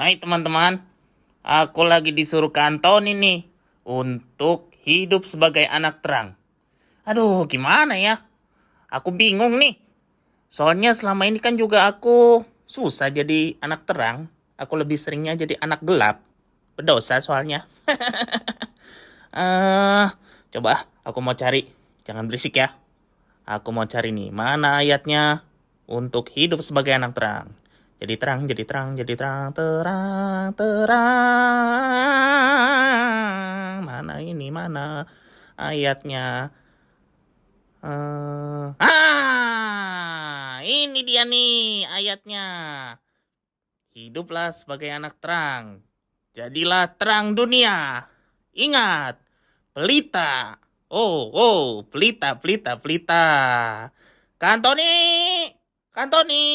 Hai teman-teman, aku lagi disuruh Antoni nih untuk hidup sebagai anak terang. Aduh, gimana ya? Aku bingung nih. Soalnya selama ini kan juga aku susah jadi anak terang. Aku lebih seringnya jadi anak gelap. Berdosa soalnya. Eh, coba aku mau cari. Jangan berisik ya. Aku mau cari nih, mana ayatnya untuk hidup sebagai anak terang. Jadi terang, jadi terang, jadi terang, terang, terang. Mana ini, mana ayatnya? Ini dia nih ayatnya. Hiduplah sebagai anak terang. Jadilah terang dunia. Ingat, pelita. Oh, oh, pelita, pelita, pelita. Kantoni, Kantoni.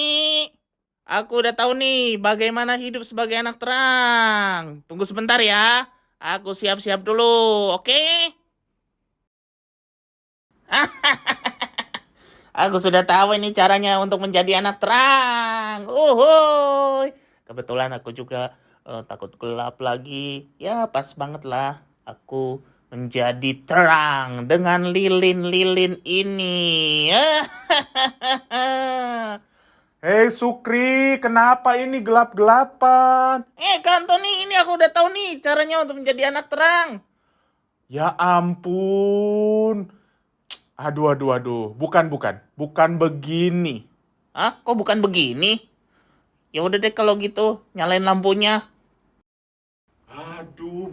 Aku udah tahu nih bagaimana hidup sebagai anak terang. Tunggu sebentar ya. Aku siap-siap dulu, oke? Aku sudah tahu ini caranya untuk menjadi anak terang. Uhuy. Kebetulan aku juga takut gelap lagi. Ya, pas banget lah. Aku menjadi terang dengan lilin-lilin ini. Hei Sukri, kenapa ini gelap-gelapan? Kak Antoni, ini aku udah tahu nih caranya untuk menjadi anak terang. Ya ampun. Aduh. Bukan begini. Hah? Kok bukan begini? Ya udah deh kalau gitu, nyalain lampunya.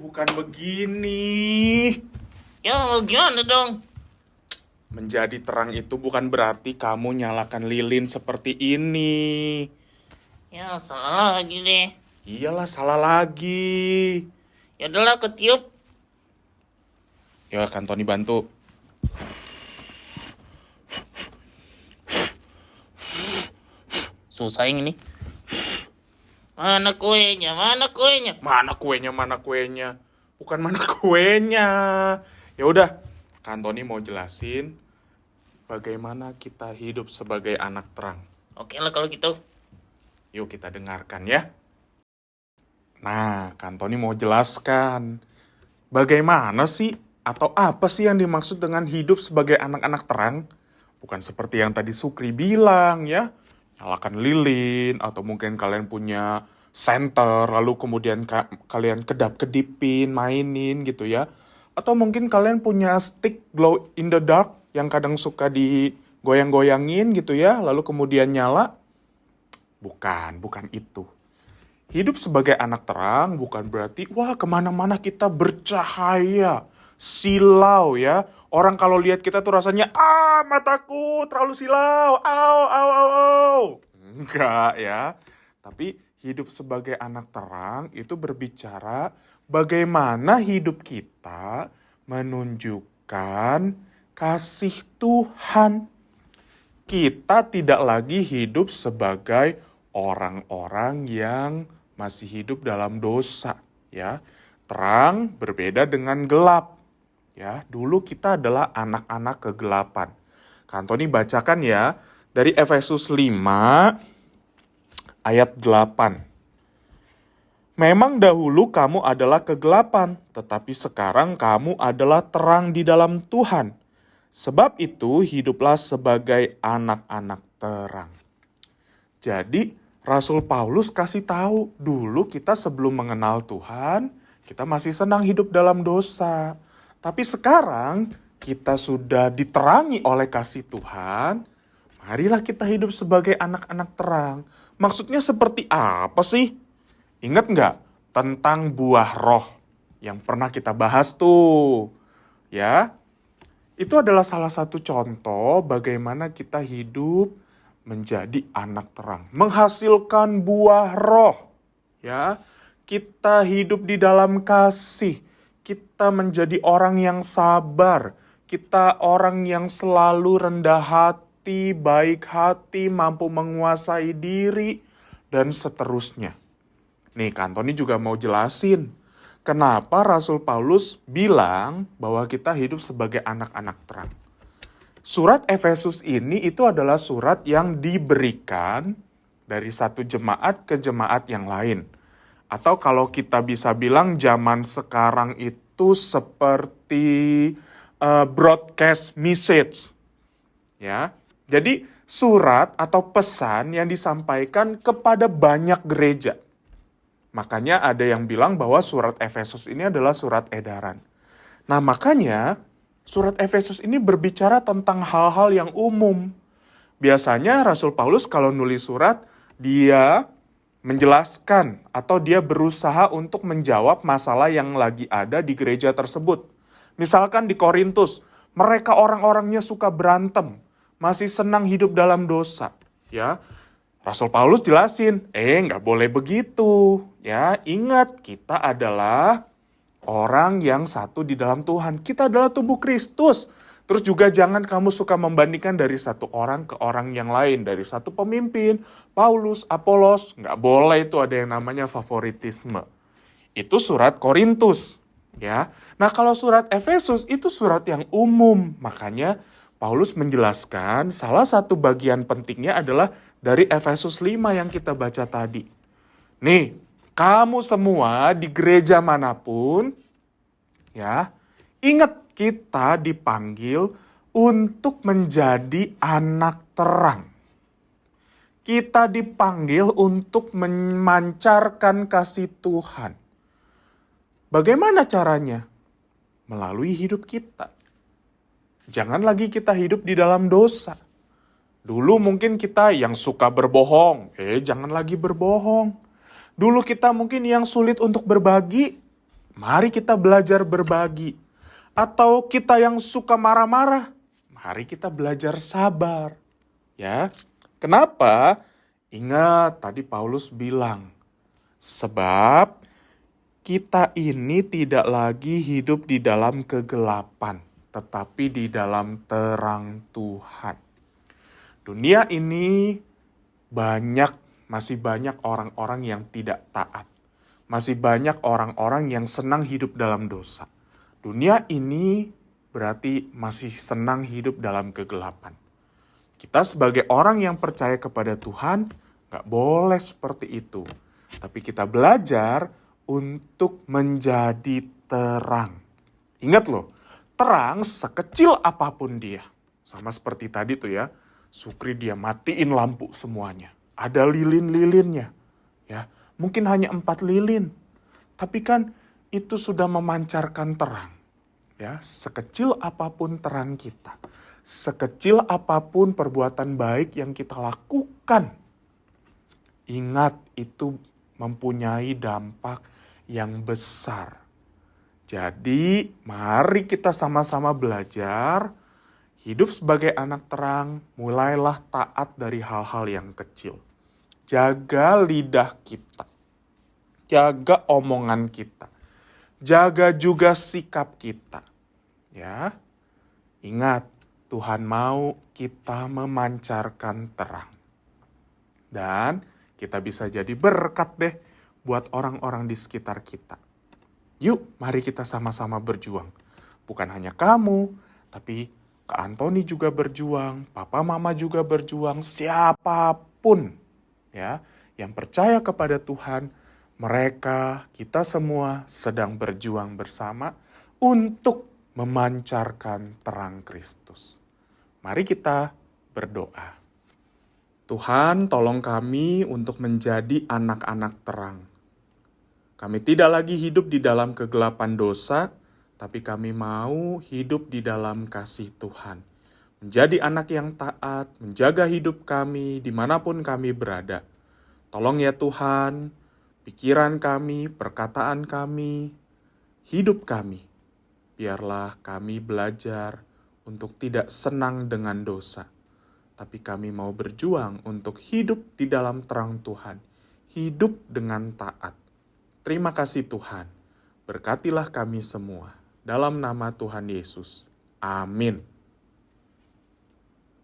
Bukan begini. Ya, gimana dong? Menjadi terang itu bukan berarti kamu nyalakan lilin seperti ini. Ya, salah lagi deh. Iyalah, salah lagi. Ya udahlah, ketiup. Ya, kan Tony bantu. Susah yang ini. Mana kuenya? Mana kuenya? Mana kuenya? Bukan mana kuenya. Ya udah, kan Tony mau jelasin bagaimana kita hidup sebagai anak terang. Oke lah kalau gitu. Yuk kita dengarkan ya. Nah, kan Tony mau jelaskan bagaimana sih atau apa sih yang dimaksud dengan hidup sebagai anak-anak terang? Bukan seperti yang tadi Sukri bilang ya, nyalakan lilin atau mungkin kalian punya senter lalu kemudian kalian kedap-kedipin, mainin gitu ya. Atau mungkin kalian punya stick glow in the dark yang kadang suka digoyang-goyangin gitu ya, lalu kemudian nyala. Bukan itu. Hidup sebagai anak terang bukan berarti, wah kemana-mana kita bercahaya, silau ya. Orang kalau lihat kita tuh rasanya, mataku terlalu silau, au. Enggak ya. Tapi hidup sebagai anak terang itu berbicara bagaimana hidup kita menunjukkan kasih Tuhan. Kita tidak lagi hidup sebagai orang-orang yang masih hidup dalam dosa, ya. Terang berbeda dengan gelap. Ya, dulu kita adalah anak-anak kegelapan. Kantoni bacakan ya dari Efesus 5 ayat 8. Memang dahulu kamu adalah kegelapan, tetapi sekarang kamu adalah terang di dalam Tuhan. Sebab itu hiduplah sebagai anak-anak terang. Jadi Rasul Paulus kasih tahu, dulu kita sebelum mengenal Tuhan, kita masih senang hidup dalam dosa. Tapi sekarang kita sudah diterangi oleh kasih Tuhan, marilah kita hidup sebagai anak-anak terang. Maksudnya seperti apa sih? Ingat nggak tentang buah roh yang pernah kita bahas tuh? Ya, itu adalah salah satu contoh bagaimana kita hidup menjadi anak terang, menghasilkan buah roh. Ya, kita hidup di dalam kasih, kita menjadi orang yang sabar, kita orang yang selalu rendah hati, baik hati, mampu menguasai diri, dan seterusnya. Nih, Kantoni juga mau jelasin kenapa Rasul Paulus bilang bahwa kita hidup sebagai anak-anak terang. Surat Efesus ini itu adalah surat yang diberikan dari satu jemaat ke jemaat yang lain. Atau kalau kita bisa bilang zaman sekarang itu seperti broadcast message. Ya. Jadi surat atau pesan yang disampaikan kepada banyak gereja. Makanya ada yang bilang bahwa surat Efesus ini adalah surat edaran. Nah, makanya surat Efesus ini berbicara tentang hal-hal yang umum. Biasanya Rasul Paulus kalau nulis surat, dia menjelaskan atau dia berusaha untuk menjawab masalah yang lagi ada di gereja tersebut. Misalkan di Korintus, mereka orang-orangnya suka berantem, masih senang hidup dalam dosa. Ya, Rasul Paulus jelasin, nggak boleh begitu. Ya, ingat kita adalah orang yang satu di dalam Tuhan. Kita adalah tubuh Kristus. Terus juga jangan kamu suka membandingkan dari satu orang ke orang yang lain. Dari satu pemimpin, Paulus, Apolos. Nggak boleh itu ada yang namanya favoritisme. Itu surat Korintus. Ya. Nah kalau surat Efesus itu surat yang umum. Makanya Paulus menjelaskan salah satu bagian pentingnya adalah dari Efesus 5 yang kita baca tadi. Nih, kamu semua di gereja manapun, ya, ingat kita dipanggil untuk menjadi anak terang. Kita dipanggil untuk memancarkan kasih Tuhan. Bagaimana caranya? Melalui hidup kita. Jangan lagi kita hidup di dalam dosa. Dulu mungkin kita yang suka berbohong. Jangan lagi berbohong. Dulu kita mungkin yang sulit untuk berbagi. Mari kita belajar berbagi. Atau kita yang suka marah-marah. Mari kita belajar sabar. Ya. Kenapa? Ingat tadi Paulus bilang. Sebab kita ini tidak lagi hidup di dalam kegelapan. Tetapi di dalam terang Tuhan. Dunia ini masih banyak orang-orang yang tidak taat. Masih banyak orang-orang yang senang hidup dalam dosa. Dunia ini berarti masih senang hidup dalam kegelapan. Kita sebagai orang yang percaya kepada Tuhan, gak boleh seperti itu. Tapi kita belajar untuk menjadi terang. Ingat loh, terang sekecil apapun dia. Sama seperti tadi tuh ya. Sukri dia matiin lampu semuanya. Ada lilin-lilinnya. Ya, mungkin hanya 4 lilin. Tapi kan itu sudah memancarkan terang. Ya, sekecil apapun terang kita. Sekecil apapun perbuatan baik yang kita lakukan. Ingat itu mempunyai dampak yang besar. Jadi mari kita sama-sama belajar. Hidup sebagai anak terang, mulailah taat dari hal-hal yang kecil. Jaga lidah kita. Jaga omongan kita. Jaga juga sikap kita. Ya. Ingat, Tuhan mau kita memancarkan terang. Dan kita bisa jadi berkat deh buat orang-orang di sekitar kita. Yuk, mari kita sama-sama berjuang. Bukan hanya kamu, tapi Kak Antoni juga berjuang, Papa Mama juga berjuang, siapapun ya yang percaya kepada Tuhan, mereka, kita semua sedang berjuang bersama untuk memancarkan terang Kristus. Mari kita berdoa. Tuhan, tolong kami untuk menjadi anak-anak terang. Kami tidak lagi hidup di dalam kegelapan dosa, tapi kami mau hidup di dalam kasih Tuhan. Menjadi anak yang taat, menjaga hidup kami dimanapun kami berada. Tolong ya Tuhan, pikiran kami, perkataan kami, hidup kami. Biarlah kami belajar untuk tidak senang dengan dosa. Tapi kami mau berjuang untuk hidup di dalam terang Tuhan. Hidup dengan taat. Terima kasih Tuhan. Berkatilah kami semua. Dalam nama Tuhan Yesus. Amin.